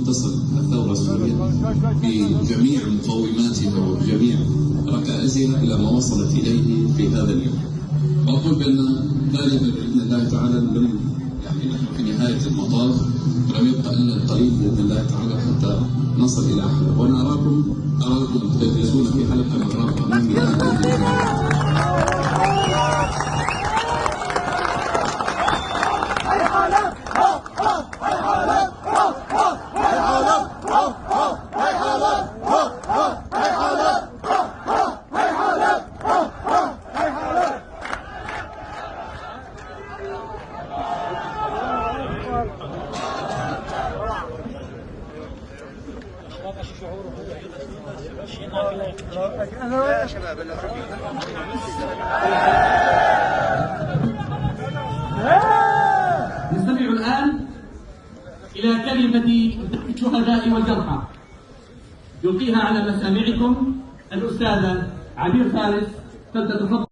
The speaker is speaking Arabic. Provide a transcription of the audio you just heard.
تصل الثورة السورية بجميع مقوماتها وبجميع ركائزها إلى ما وصلت إليه في هذا اليوم. وأقول بأن ذلك بإذن الله تعالى يعني نحن في نهاية المطاف، ولم يبقى إلا القليل بإذن الله تعالى حتى نصل إلى حلب. وأنا أراكم تجلسون في حلب كما تراكم من نستمع الآن إلى كلمة الشهداء والجرحى يلقيها على مسامعكم الأستاذة عبير فارس. فلتتفضل.